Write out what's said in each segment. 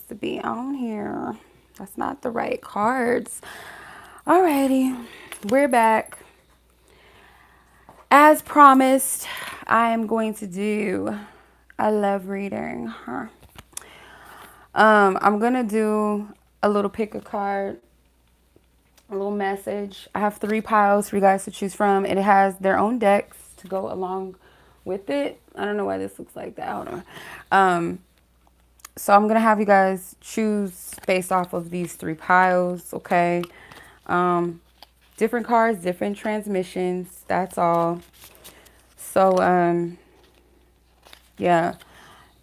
to be on here. That's not the right cards. Alrighty, we're back. As promised, I am going to do a love reading. I'm gonna do a little pick a card, a little message. I have 3 piles for you guys to choose from. It has their own decks to go along with it. I don't know why this looks like that. Hold on. So I'm gonna have you guys choose based off of these 3 piles, okay? Different cards, different transmissions. That's all. So yeah,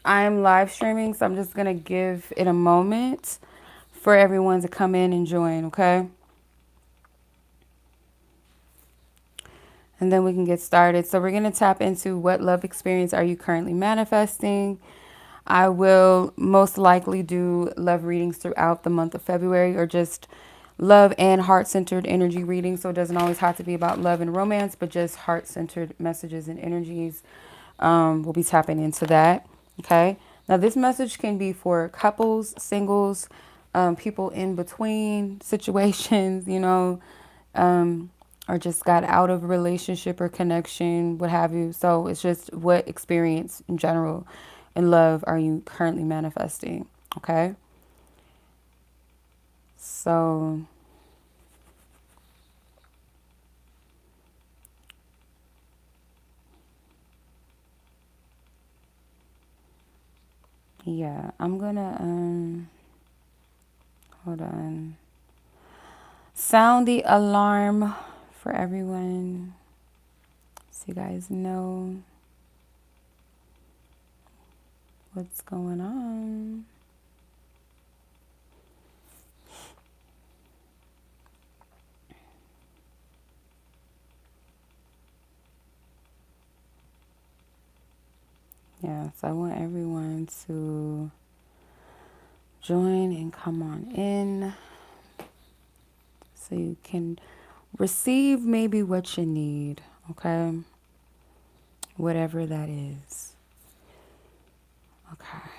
I'm live streaming, so I'm just gonna give it a moment for everyone to come in and join, okay? And then we can get started. So we're going to tap into what love experience are you currently manifesting. I will most likely do love readings throughout the month of February, or just love and heart-centered energy readings. So it doesn't always have to be about love and romance, but just heart-centered messages and energies. We'll be tapping into that. Okay. Now this message can be for couples, singles, people in between situations, or just got out of a relationship or connection, what have you. So it's just what experience in general in love are you currently manifesting, okay? So yeah, I'm gonna hold on. Sound the alarm for everyone so you guys know what's going on. Yeah, so I want everyone to join and come on in so you can receive maybe what you need, okay? Whatever that is. Okay.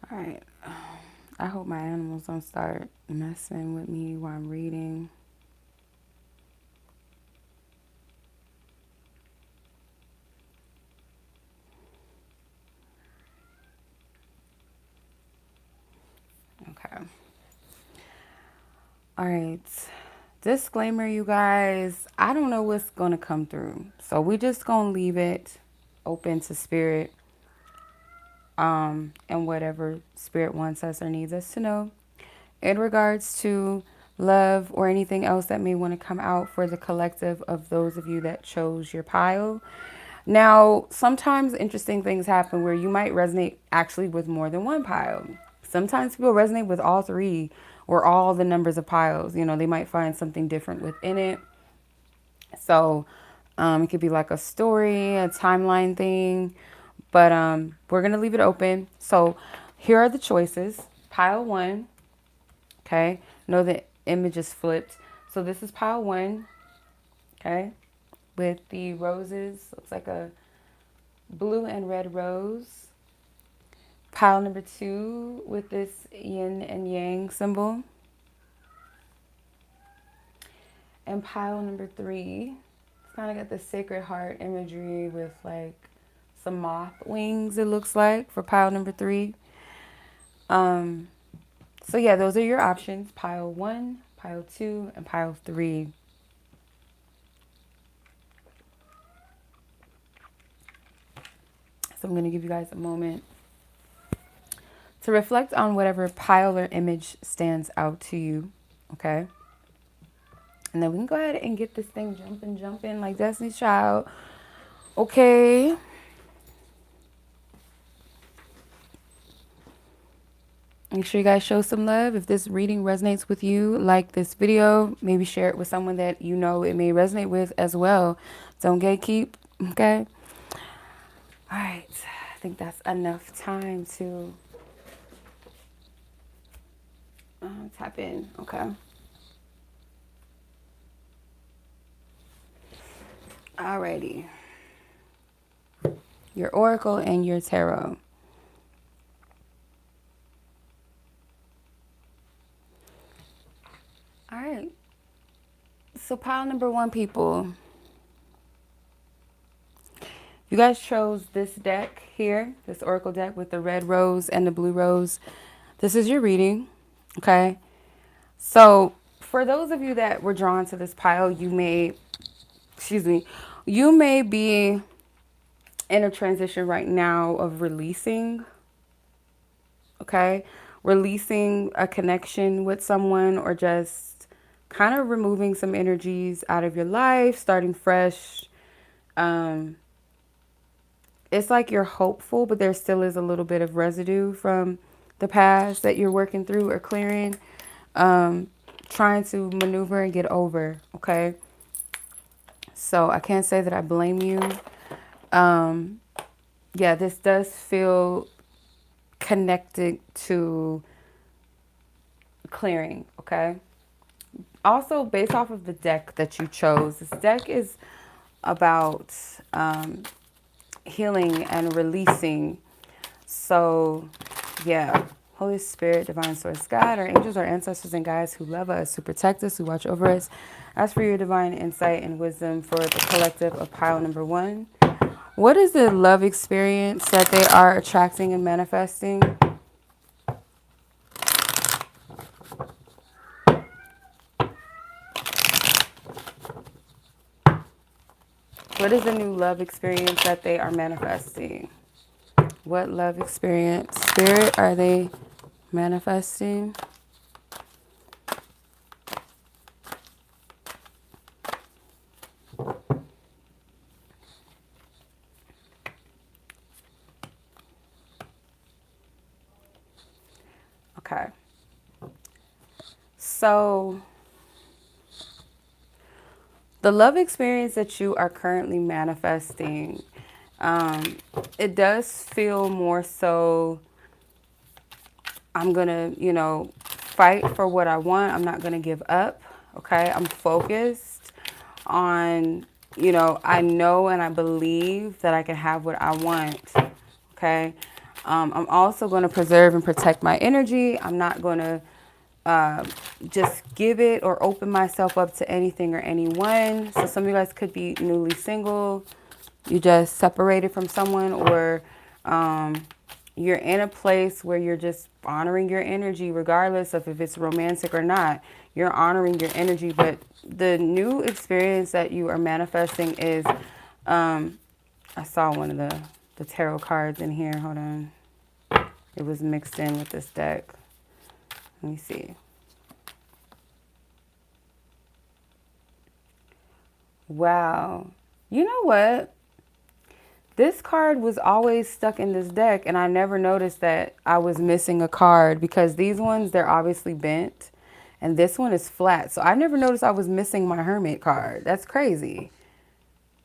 All right. I hope my animals don't start messing with me while I'm reading. Okay. All right. Disclaimer, you guys. I don't know what's going to come through. So we just going to leave it open to spirit. And whatever spirit wants us or needs us to know in regards to love or anything else that may want to come out for the collective of those of you that chose your pile. Now, sometimes interesting things happen where you might resonate actually with more than one pile. Sometimes people resonate with all 3 or all the numbers of piles. They might find something different within it. So it could be like a story, a timeline thing. But we're going to leave it open. So here are the choices. Pile 1. Okay. Know the image is flipped. So this is pile 1. Okay. With the roses. Looks like a blue and red rose. Pile number 2 with this yin and yang symbol. And pile number 3, it's kind of got the sacred heart imagery with like some moth wings, it looks like, for pile number 3. So yeah, those are your options. Pile 1, pile 2, and pile 3. So I'm going to give you guys a moment to reflect on whatever pile or image stands out to you, okay? And then we can go ahead and get this thing jumping like Destiny's Child, okay? Make sure you guys show some love. If this reading resonates with you, like this video. Maybe share it with someone that you know it may resonate with as well. Don't gatekeep, okay? All right. I think that's enough time to Tap in. Okay. Alrighty. Your oracle and your tarot. All right. So pile number one, people. You guys chose this deck here, this oracle deck with the red rose and the blue rose. This is your reading, okay? So for those of you that were drawn to this pile, you may be in a transition right now of releasing, okay? Releasing a connection with someone or just kind of removing some energies out of your life, starting fresh. It's like you're hopeful, but there still is a little bit of residue from the past that you're working through or clearing, trying to maneuver and get over, okay? So I can't say that I blame you. Yeah, this does feel connected to clearing, okay? Also, based off of the deck that you chose, this deck is about healing and releasing. So, yeah, Holy Spirit, Divine Source, God, our angels, our ancestors, and guides who love us, who protect us, who watch over us. Ask for your divine insight and wisdom for the collective of pile number one. What is the love experience that they are attracting and manifesting? What is the new love experience that they are manifesting? What love experience, spirit, are they manifesting? Okay. So, the love experience that you are currently manifesting, it does feel more so, I'm going to, fight for what I want. I'm not going to give up. Okay. I'm focused on, I know and I believe that I can have what I want. Okay. I'm also going to preserve and protect my energy. I'm not going to just give it or open myself up to anything or anyone. So some of you guys could be newly single. You just separated from someone, or you're in a place where you're just honoring your energy, regardless of if it's romantic or not. You're honoring your energy. But the new experience that you are manifesting is, I saw one of the tarot cards in here. Hold on. It was mixed in with this deck. Let me see. Wow. You know what? This card was always stuck in this deck, and I never noticed that I was missing a card, because these ones, they're obviously bent, and this one is flat. So I never noticed I was missing my Hermit card. That's crazy.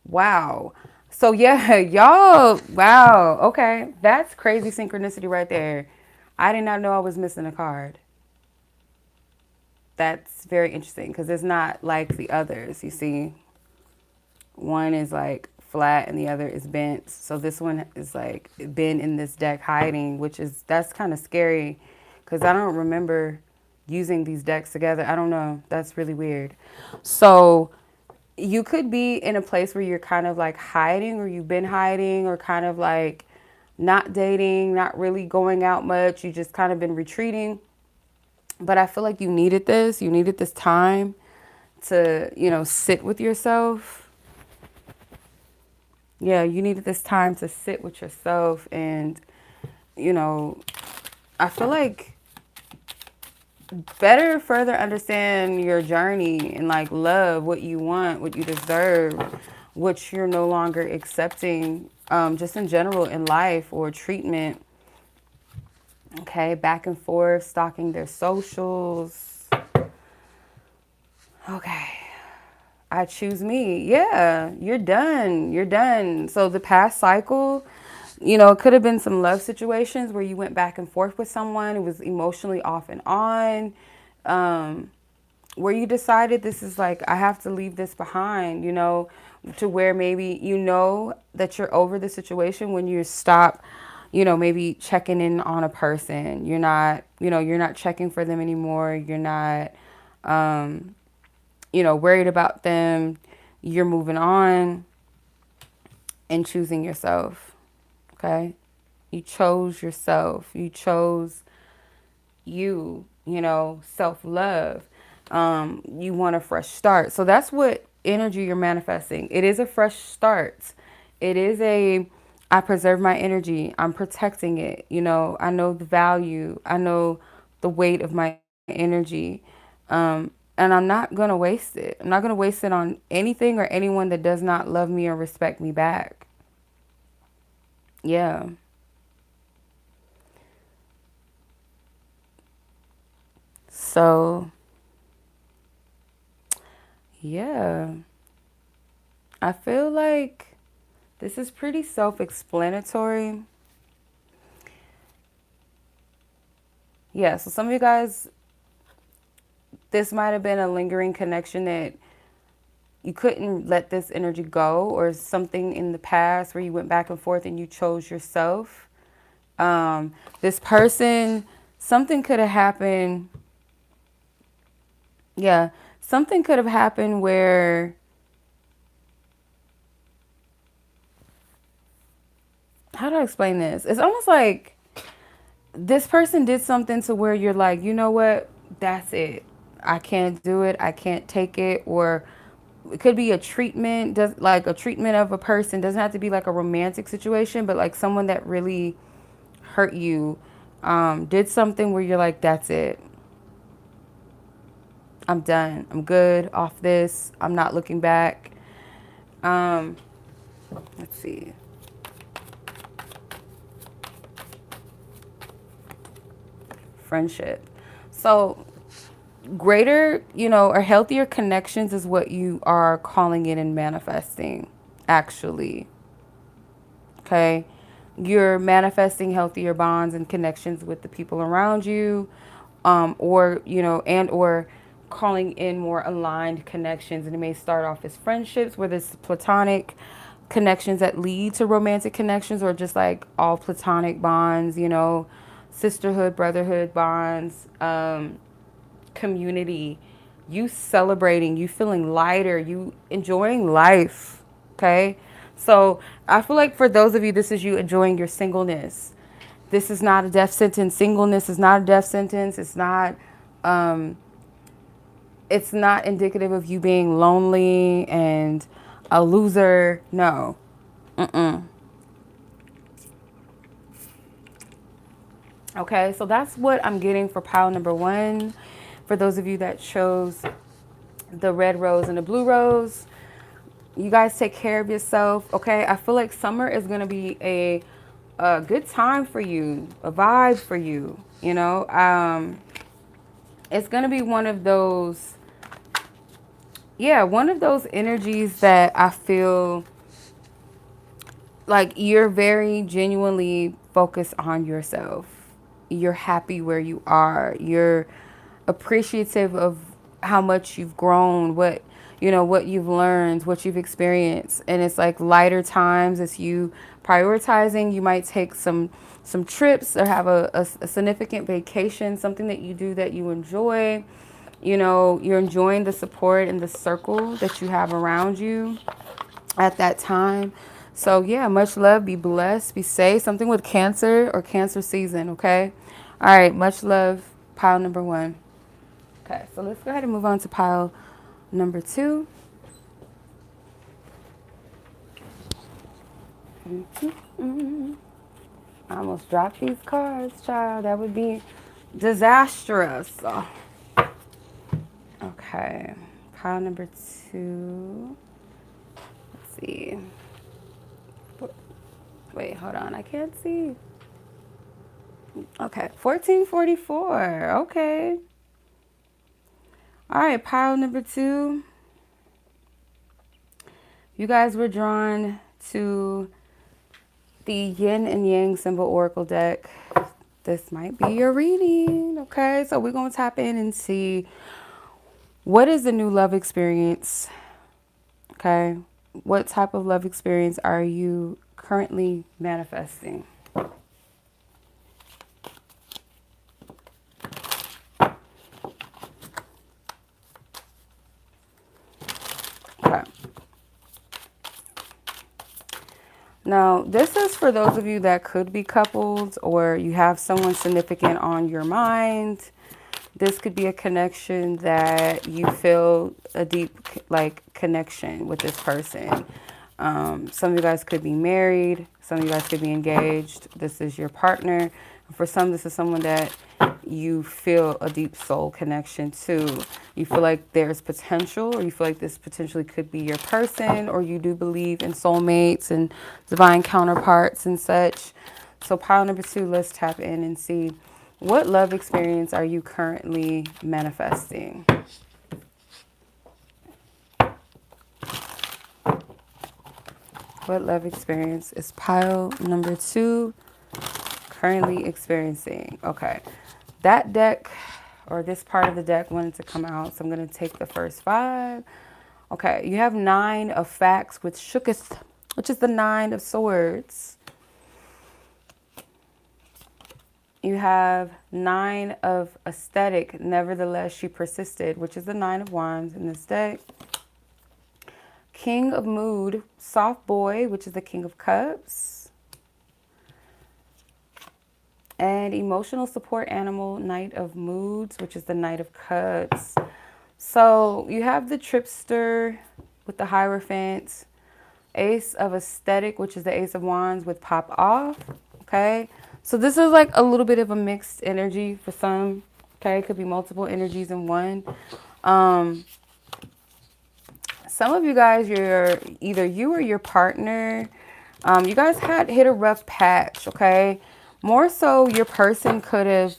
Wow. So yeah, y'all, wow. Okay. That's crazy synchronicity right there. I did not know I was missing a card. That's very interesting, because it's not like the others, you see. One is like flat and the other is bent. So this one is like been in this deck hiding, that's kind of scary, because I don't remember using these decks together. I don't know. That's really weird. So you could be in a place where you're kind of like hiding, or you've been hiding, or kind of like not dating, not really going out much. You just kind of been retreating. But I feel like you needed this. You needed this time to, sit with yourself. Yeah, you needed this time to sit with yourself. And, I feel like better further understand your journey and like love what you want, what you deserve, what you're no longer accepting, just in general in life or treatment. Okay, back and forth, stalking their socials. Okay, I choose me. Yeah, you're done. You're done. So the past cycle, it could have been some love situations where you went back and forth with someone. It was emotionally off and on. Where you decided this is like, I have to leave this behind, to where maybe that you're over the situation when you stop, maybe checking in on a person. You're not checking for them anymore. You're not, worried about them. You're moving on and choosing yourself. Okay. You chose yourself. You chose self-love. You want a fresh start. So that's what energy you're manifesting. It is a fresh start. It is I preserve my energy. I'm protecting it. I know the value. I know the weight of my energy. And I'm not going to waste it. I'm not going to waste it on anything or anyone that does not love me or respect me back. Yeah. So, yeah. I feel like this is pretty self-explanatory. Yeah, so some of you guys, this might have been a lingering connection that you couldn't let this energy go, or something in the past where you went back and forth and you chose yourself. This person, something could have happened. Yeah, something could have happened where, how do I explain this? It's almost like this person did something to where you're like, you know what? That's it. I can't do it. I can't take it. Or it could be a treatment, does like a treatment of a person. Doesn't have to be like a romantic situation, but like someone that really hurt you, did something where you're like, that's it. I'm done. I'm good off this. I'm not looking back. Um, let's see. Friendship. So greater, or healthier connections is what you are calling in and manifesting, actually. Okay. You're manifesting healthier bonds and connections with the people around you, or, or calling in more aligned connections. And it may start off as friendships, where there's platonic connections that lead to romantic connections, or just like all platonic bonds, sisterhood, brotherhood bonds, community, you celebrating, you feeling lighter, you enjoying life. Okay. So I feel like for those of you, this is you enjoying your singleness. This is not a death sentence. Singleness is not a death sentence. Um, it's not indicative of you being lonely and a loser. No. Mm-mm. Okay. So that's what I'm getting for pile number one. For those of you that chose the red rose and the blue rose, you guys take care of yourself. Okay. I feel like summer is going to be a good time for you, a vibe for you. It's going to be one of those, yeah, one of those energies that I feel like you're very genuinely focused on yourself. You're happy where you are. You're appreciative of how much you've grown, what you've learned, what you've experienced. And it's like lighter times as you prioritizing. You might take some trips or have a significant vacation, something that you do that you enjoy. You're enjoying the support and the circle that you have around you at that time. So yeah, much love, be blessed, be safe. Something with Cancer or Cancer season, okay? All right, much love, pile number one. Okay, so let's go ahead and move on to pile number two. I almost dropped these cards, child. That would be disastrous. Oh, okay, pile number two. Let's see. Wait, hold on. I can't see. Okay, 1444. Okay. All right, pile number two. You guys were drawn to The Yin and Yang Symbol Oracle deck. This might be your reading, okay? So we're going to tap in and see what is the new love experience, okay? What type of love experience are you currently manifesting? Okay. Now, this is for those of you that could be coupled or you have someone significant on your mind. This could be a connection that you feel a deep like connection with this person. Some of you guys could be married. Some of you guys could be engaged. This is your partner. For some, this is someone that you feel a deep soul connection to. You feel like there's potential, or you feel like this potentially could be your person, or you do believe in soulmates and divine counterparts and such. So pile number 2, let's tap in and see what love experience are you currently manifesting. What love experience is pile number 2 currently experiencing? Okay. That deck or this part of the deck wanted to come out, so I'm going to take the first 5. Okay, you have 9 of facts with shooketh, which is the 9 of swords. You have 9 of aesthetic, nevertheless she persisted, which is the 9 of wands in this deck. King of mood, soft boy, which is the King of cups. And emotional support animal, Knight of moods, which is the Knight of cups. So you have the tripster with the Hierophant, Ace of aesthetic, which is the Ace of wands with pop off. Okay, so this is like a little bit of a mixed energy for some. Okay, it could be multiple energies in one. Some of you guys, you're either you or your partner, you guys had hit a rough patch. Okay, more so your person could have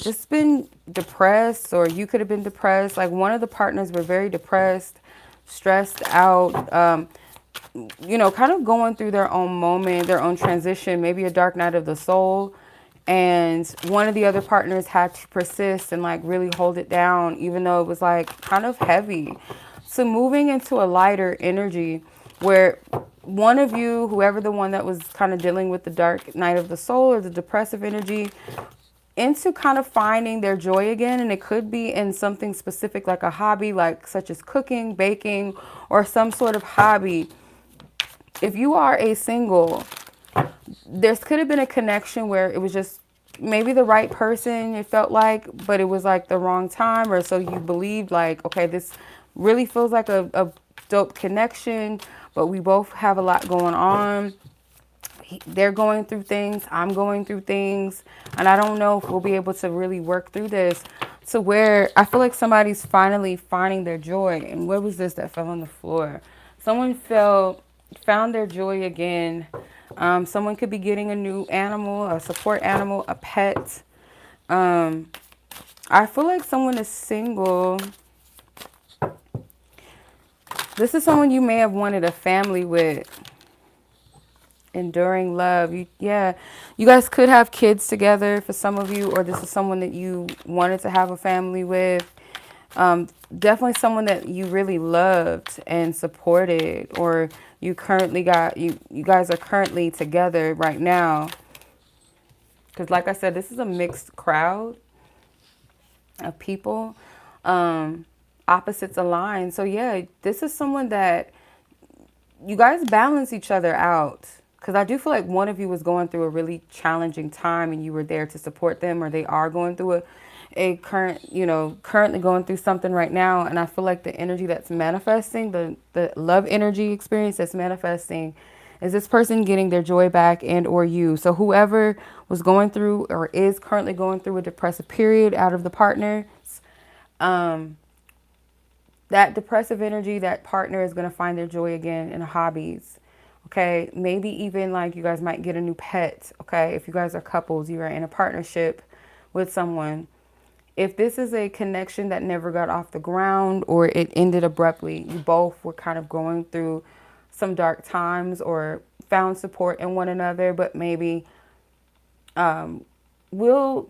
just been depressed, or you could have been depressed. Like one of the partners were very depressed, stressed out, you know, kind of going through their own moment, their own transition, maybe a dark night of the soul. And one of the other partners had to persist and like really hold it down, even though it was like kind of heavy. So moving into a lighter energy where one of you, whoever the one that was kind of dealing with the dark night of the soul or the depressive energy, into kind of finding their joy again. And it could be in something specific like a hobby, like such as cooking, baking, or some sort of hobby. If you are a single, there could have been a connection where it was just maybe the right person, it felt like, but it was like the wrong time, or so you believed like, okay, this really feels like a dope connection, but we both have a lot going on. They're going through things, I'm going through things, and I don't know if we'll be able to really work through this to where I feel like somebody's finally finding their joy. And what was this that fell on the floor? Someone found their joy again. Someone could be getting a new animal, a support animal, a pet. I feel like someone is single. This is someone you may have wanted a family with. Enduring love. You guys could have kids together for some of you, or this is someone that you wanted to have a family with. Definitely someone that you really loved and supported, or you currently got, you guys are currently together right now. Because like I said, this is a mixed crowd of people. Opposites align. So yeah, this is someone that you guys balance each other out. Because I do feel like one of you was going through a really challenging time and you were there to support them, or they are going through currently going through something right now. And I feel like the energy that's manifesting, the love energy experience that's manifesting, is this person getting their joy back, and or you. So whoever was going through or is currently going through a depressive period out of the partners, that depressive energy, that partner is going to find their joy again in hobbies. Okay, maybe even like you guys might get a new pet. Okay, if you guys are couples, you are in a partnership with someone. If this is a connection that never got off the ground, or it ended abruptly, you both were kind of going through some dark times or found support in one another, but maybe will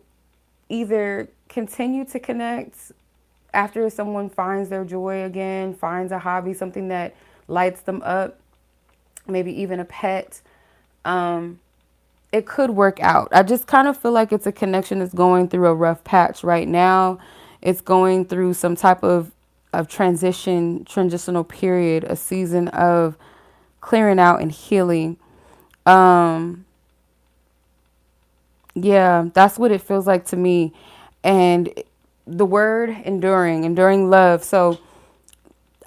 either continue to connect after someone finds their joy again, finds a hobby, something that lights them up, maybe even a pet. It could work out. I just kind of feel like it's a connection that's going through a rough patch right now. It's going through some type of transitional period, a season of clearing out and healing. Um, yeah, that's what it feels like to me. And the word enduring love. So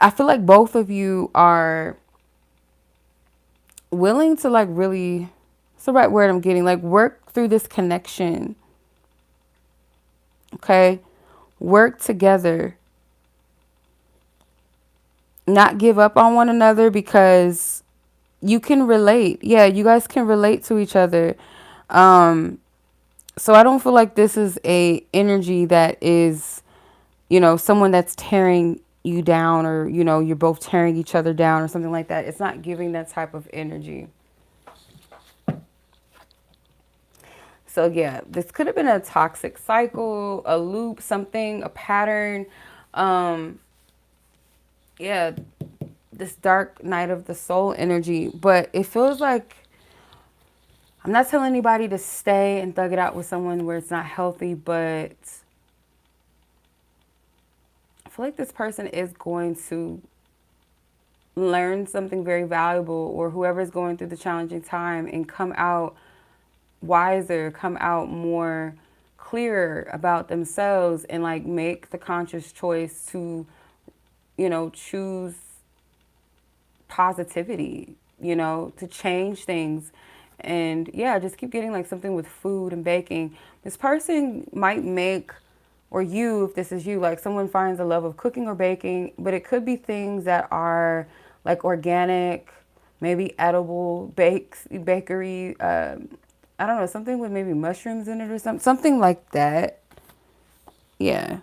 I feel like both of you are willing to like really, it's the right word I'm getting, like work through this connection. Okay. Work together. Not give up on one another because you can relate. Yeah, you guys can relate to each other. So I don't feel like this is a energy that is, someone that's tearing you down, or, you're both tearing each other down or something like that. It's not giving that type of energy. So yeah, this could have been a toxic cycle, a loop, something, a pattern. Um, yeah, this dark night of the soul energy, but it feels like I'm not telling anybody to stay and thug it out with someone where it's not healthy, but I feel like this person is going to learn something very valuable, or whoever's going through the challenging time, and come out wiser, come out more clearer about themselves, and like make the conscious choice to, choose positivity, to change things. And yeah, just keep getting like something with food and baking. This person might make, or you, if this is you, like someone finds a love of cooking or baking, but it could be things that are like organic, maybe edible bakery. I don't know, something with maybe mushrooms in it or something like that. Yeah.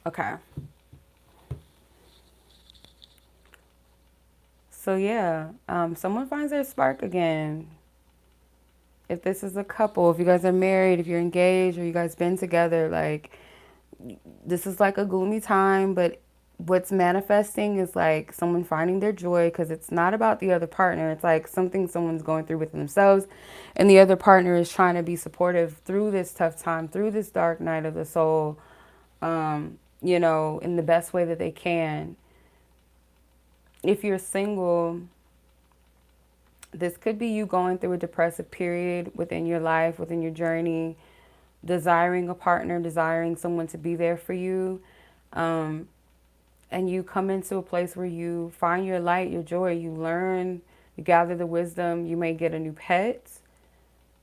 Okay. So yeah, someone finds their spark again. If this is a couple, if you guys are married, if you're engaged, or you guys been together, like this is like a gloomy time, but what's manifesting is like someone finding their joy, because it's not about the other partner. It's like something someone's going through within themselves, and the other partner is trying to be supportive through this tough time, through this dark night of the soul, in the best way that they can. If you're single, this could be you going through a depressive period within your life, within your journey, desiring a partner, desiring someone to be there for you. And you come into a place where you find your light, your joy, you learn, you gather the wisdom, you may get a new pet.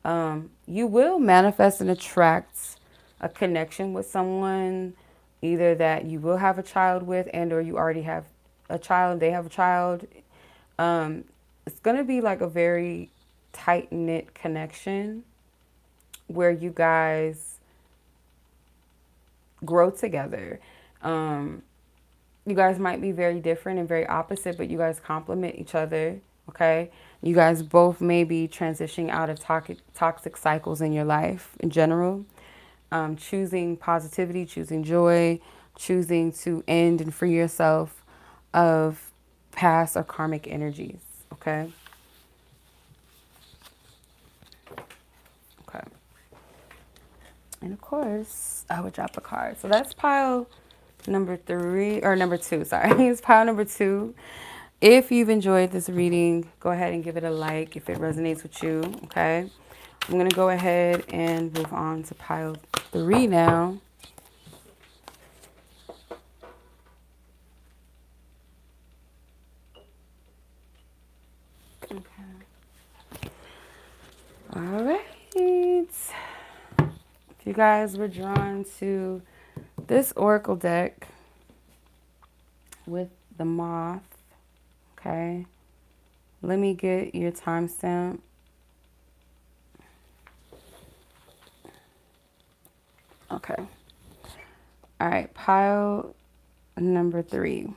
You will manifest and attract a connection with someone, either that you will have a child with, and or you already have a child, they have a child. It's going to be like a very tight-knit connection where you guys grow together. You guys might be very different and very opposite, but you guys complement each other, okay? You guys both may be transitioning out of toxic cycles in your life in general. Choosing positivity, choosing joy, choosing to end and free yourself of past or karmic energies, okay? Okay. And of course, I would drop a card. So that's pile number 3, or number 2, sorry. It's pile number 2. If you've enjoyed this reading, go ahead and give it a like if it resonates with you, okay? I'm going to go ahead and move on to pile 3 now. Okay. All right. If you guys were drawn to this oracle deck with the moth, okay, let me get your timestamp. Okay. All right, pile number 3.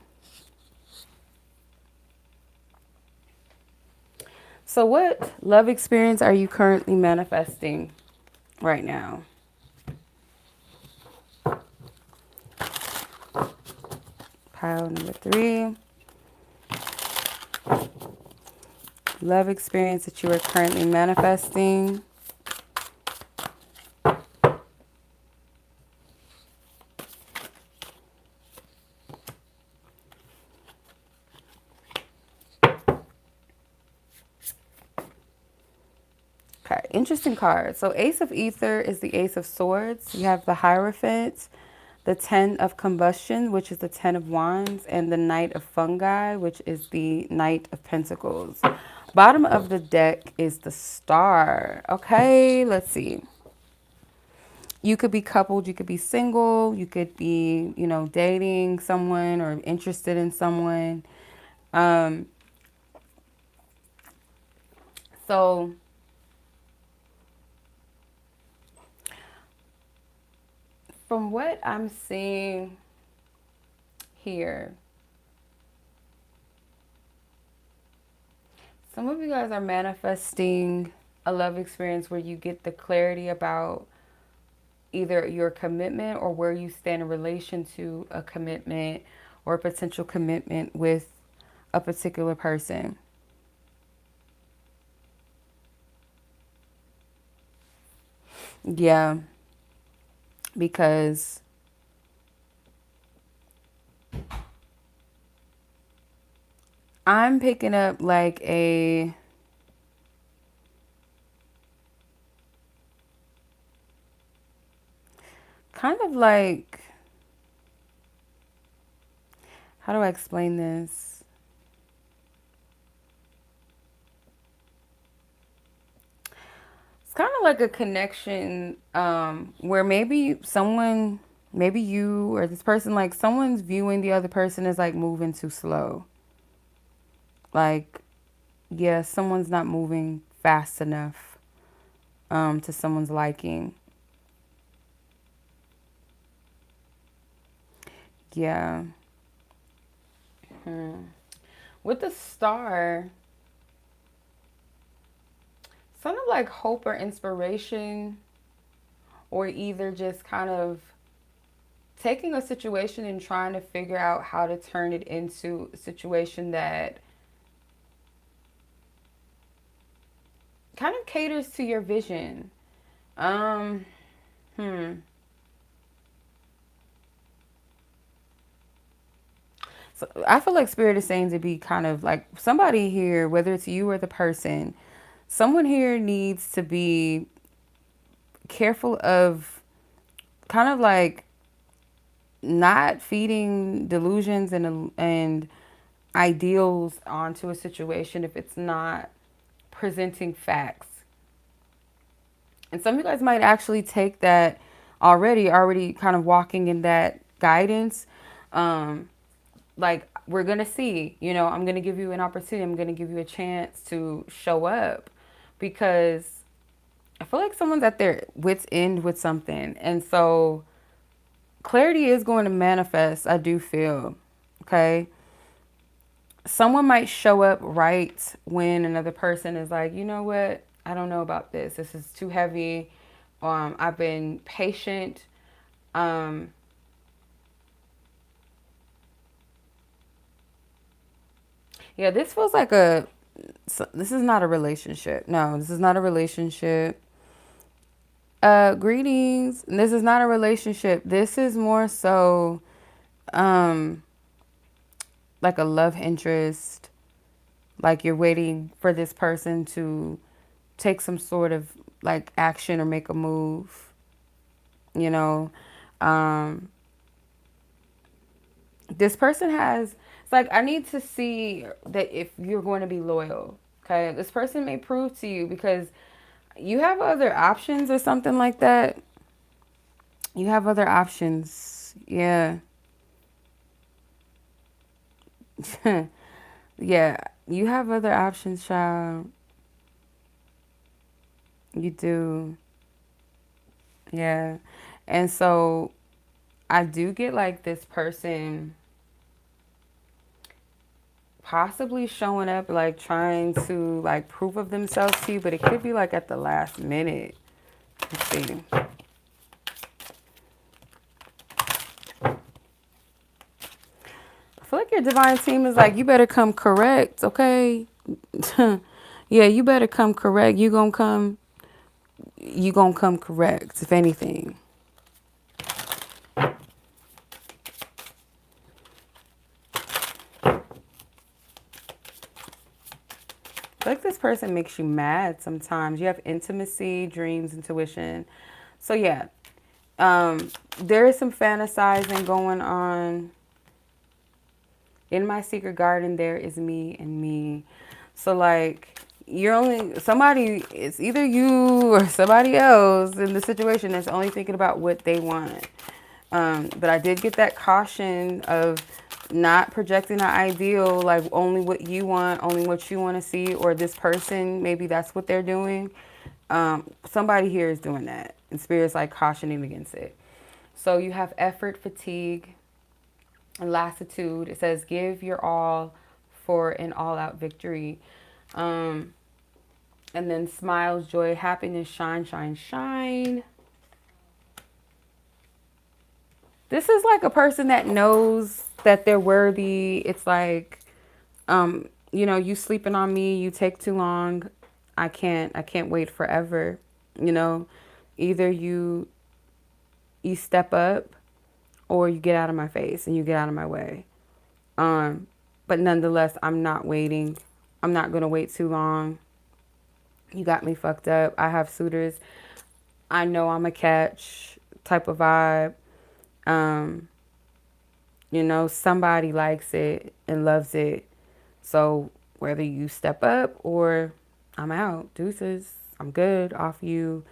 So, what love experience are you currently manifesting right now? Pile number 3. Love experience that you are currently manifesting. Okay, interesting card. So Ace of Ether is the Ace of Swords. You have the Hierophant, the Ten of Combustion, which is the Ten of Wands, and the Knight of Fungi, which is the Knight of Pentacles. Bottom of the deck is the Star. Okay, let's see. You could be coupled, you could be single, you could be, dating someone or interested in someone. Um, so from what I'm seeing here, some of you guys are manifesting a love experience where you get the clarity about either your commitment or where you stand in relation to a commitment or a potential commitment with a particular person. Yeah, because I'm picking up like a kind of like, how do I explain this? It's kind of like a connection where maybe you or this person, like someone's viewing the other person as like moving too slow. Like, yeah, someone's not moving fast enough to someone's liking. Yeah. With the Star, something like hope or inspiration, or either just kind of taking a situation and trying to figure out how to turn it into a situation that kind of caters to your vision. Um, hmm. So I feel like Spirit is saying to be kind of like somebody here, whether it's you or the person, someone here needs to be careful of kind of like not feeding delusions and ideals onto a situation if it's not presenting facts. And some of you guys might actually take that already kind of walking in that guidance. Like we're going to see, I'm going to give you an opportunity. I'm going to give you a chance to show up because I feel like someone's at their wit's end with something. And so clarity is going to manifest, I do feel. Okay. Someone might show up right when another person is like, you know what? I don't know about this. This is too heavy. I've been patient. Um, yeah, this feels like this is not a relationship. No, this is not a relationship. Greetings. This is not a relationship. This is more so, um, like a love interest. Like you're waiting for this person to take some sort of like action or make a move, you know. Um, this person it's like, I need to see that if you're going to be loyal. Okay. This person may prove to you because you have other options or something like that. You have other options. Yeah. Yeah. You have other options, child. You do. Yeah. And so I do get like this person possibly showing up like trying to like proof of themselves to you, but it could be like at the last minute. Let's see. I feel like your divine team is like, you better come correct, okay? Yeah, you better come correct. You gonna come correct, if anything. Like this person makes you mad sometimes. You have intimacy, dreams, intuition. So yeah, there is some fantasizing going on. In my secret garden, there is me and me. So like, you're only somebody. It's either you or somebody else in the situation that's only thinking about what they want. But I did get that caution of not projecting an ideal, like only what you want, only what you want to see, or this person, maybe that's what they're doing. Somebody here is doing that, and Spirit's like cautioning against it. So you have effort, fatigue, and lassitude. It says, give your all for an all out victory. Um, and then smiles, joy, happiness, shine, shine, shine. This is like a person that knows that they're worthy. It's like, you sleeping on me, you take too long. I can't wait forever. You know, either you step up or you get out of my face and you get out of my way. But nonetheless, I'm not waiting. I'm not gonna wait too long. You got me fucked up. I have suitors. I know I'm a catch type of vibe. Um, somebody likes it and loves it. So whether you step up or I'm out, deuces, I'm good off you.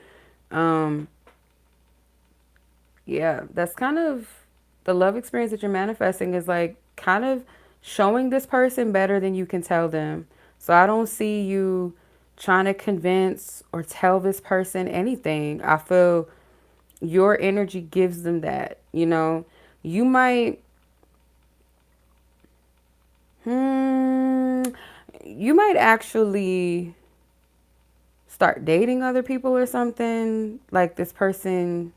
Um, yeah, that's kind of the love experience that you're manifesting is like kind of showing this person better than you can tell them. So I don't see you trying to convince or tell this person anything. I feel your energy gives them that, You might you might actually start dating other people or something. Like this person,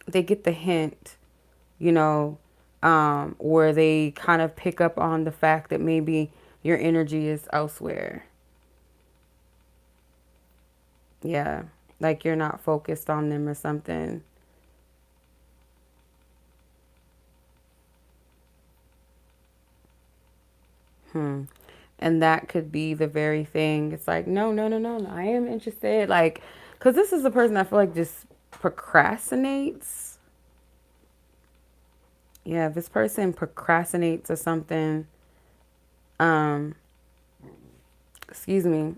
they get the hint, you know, or they kind of pick up on the fact that maybe your energy is elsewhere. Yeah, like you're not focused on them or something. And that could be the very thing. It's like, no, no, no, no, no, I am interested. Like, because this is a person I feel like just procrastinates. Yeah, if this person procrastinates or something, um, excuse me.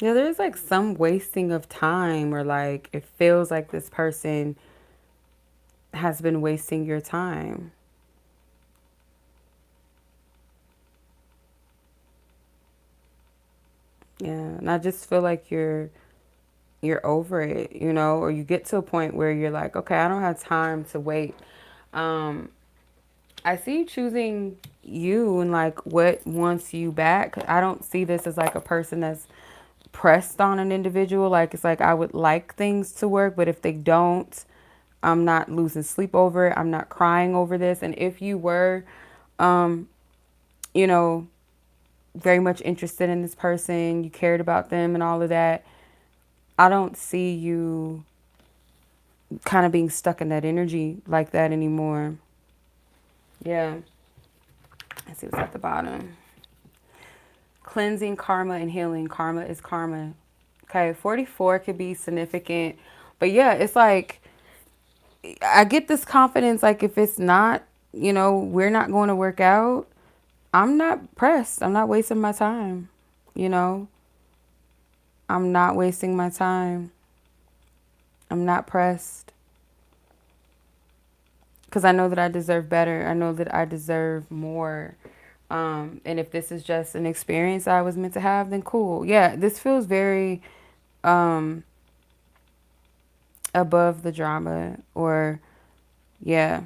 Yeah, there's like some wasting of time, or like it feels like this person has been wasting your time. Yeah, and I just feel like you're over it, or you get to a point where you're like, okay, I don't have time to wait. Um, I see you choosing you and like what wants you back. I don't see this as like a person that's pressed on an individual. Like it's like I would like things to work, but if they don't, I'm not losing sleep over it. I'm not crying over this. And if you were, um, you know, very much interested in this person, you cared about them and all of that, I don't see you kind of being stuck in that energy like that anymore. Yeah. Let's see what's at the bottom. Cleansing, karma, and healing. Karma is karma. Okay, 44 could be significant. But yeah, it's like I get this confidence like if it's not, we're not going to work out, I'm not pressed. I'm not wasting my time. You know, I'm not wasting my time. I'm not pressed because I know that I deserve better. I know that I deserve more. And if this is just an experience I was meant to have, then cool. Yeah, this feels very above the drama, or yeah.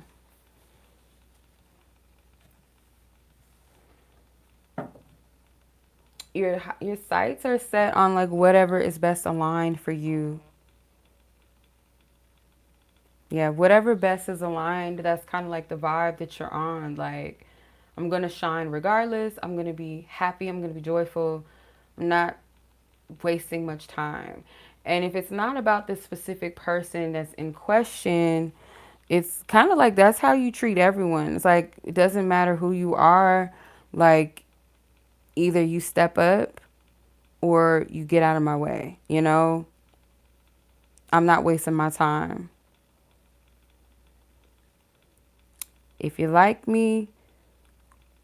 Your sights are set on like whatever is best aligned for you. Yeah, whatever best is aligned, that's kind of like the vibe that you're on. Like, I'm going to shine regardless. I'm going to be happy. I'm going to be joyful. I'm not wasting much time. And if it's not about this specific person that's in question, it's kind of like that's how you treat everyone. It's like, it doesn't matter who you are. Like, either you step up or you get out of my way. You know, I'm not wasting my time. If you like me,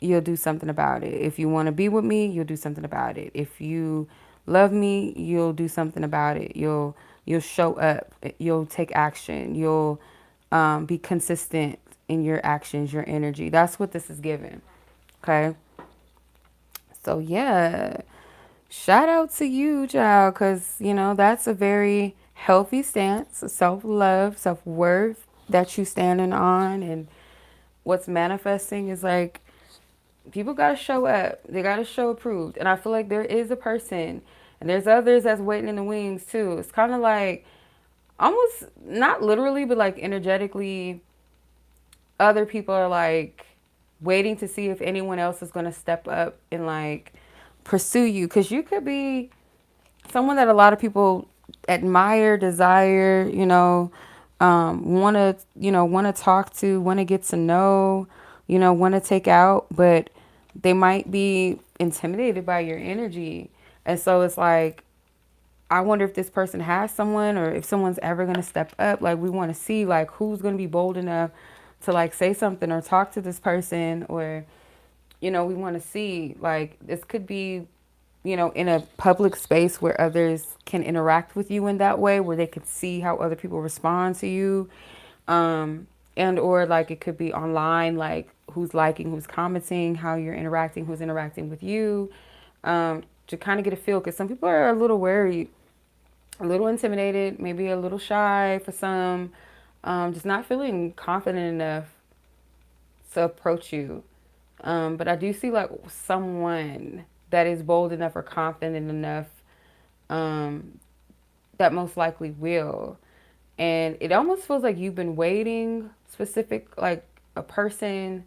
you'll do something about it. If you want to be with me, you'll do something about it. If you love me, you'll do something about it. You'll show up. You'll take action. You'll be consistent in your actions, your energy. That's what this is giving. Okay. So yeah, shout out to you, child, because that's a very healthy stance, self love, self worth that you standing on, and what's manifesting is like people got to show up. They got to show approved. And I feel like there is a person and there's others that's waiting in the wings too. It's kind of like almost not literally, but like energetically, other people are like waiting to see if anyone else is going to step up and like pursue you. Cause you could be someone that a lot of people admire, desire, want to talk to, want to get to know, want to take out, but they might be intimidated by your energy. And so it's like, I wonder if this person has someone or if someone's ever going to step up. Like, we want to see like who's going to be bold enough to like say something or talk to this person, or we want to see like this could be in a public space where others can interact with you in that way, where they could see how other people respond to you. And or like it could be online, like who's liking, who's commenting, how you're interacting, who's interacting with you, to kind of get a feel. Because some people are a little wary, a little intimidated, maybe a little shy for some, just not feeling confident enough to approach you. But I do see like someone that is bold enough or confident enough, um, that most likely will. And it almost feels like you've been waiting specific, like a person,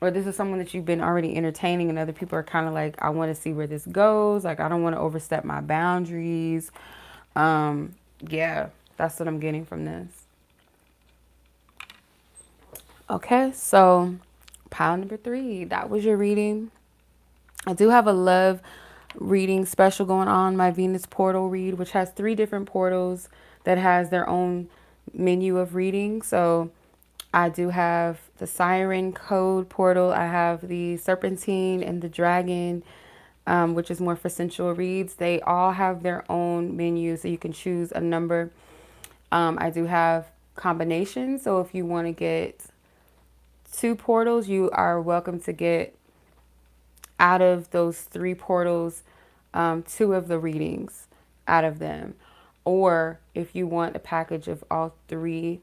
or this is someone that you've been already entertaining, and other people are kind of like, I want to see where this goes. Like, I don't want to overstep my boundaries. Um, yeah, that's what I'm getting from this. Okay, so pile number 3, that was your reading. I do have a love reading special going on, my Venus portal read, which has 3 different portals that has their own menu of reading. So I do have the Siren Code portal. I have the Serpentine and the Dragon, which is more for sensual reads. They all have their own menu, so you can choose a number. I do have combinations, so if you want to get 2 portals, you are welcome to get out of those 3 portals, 2 of the readings out of them. Or if you want a package of all 3,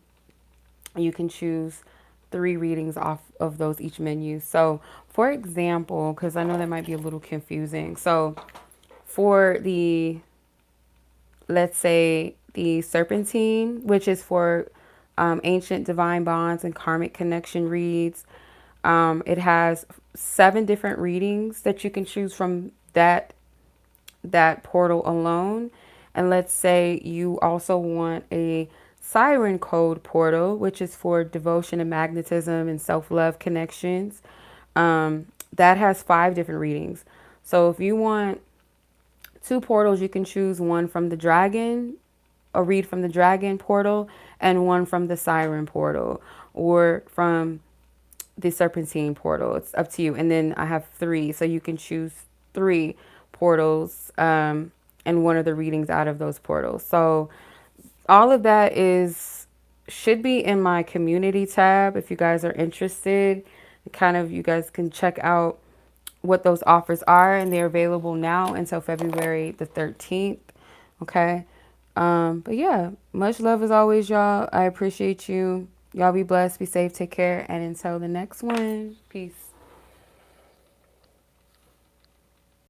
you can choose 3 readings off of those each menu. So for example, because I know that might be a little confusing. So for the, let's say the Serpentine, which is for ancient divine bonds and karmic connection reads, it has 7 different readings that you can choose from that portal alone. And let's say you also want a Siren Code portal, which is for devotion and magnetism and self-love connections. That has 5 different readings. So if you want 2 portals, you can choose one from the dragon, a read from the dragon portal, and one from the Siren portal, or from the Serpentine portal. It's up to you. And then I have 3, so you can choose 3 portals, and one of the readings out of those portals. So all of that should be in my community tab if you guys are interested. Kind of, you guys can check out what those offers are, and they're available now until February the 13th. Okay. But yeah, much love as always, y'all. I appreciate you. Y'all be blessed, be safe, take care, and until the next one, peace.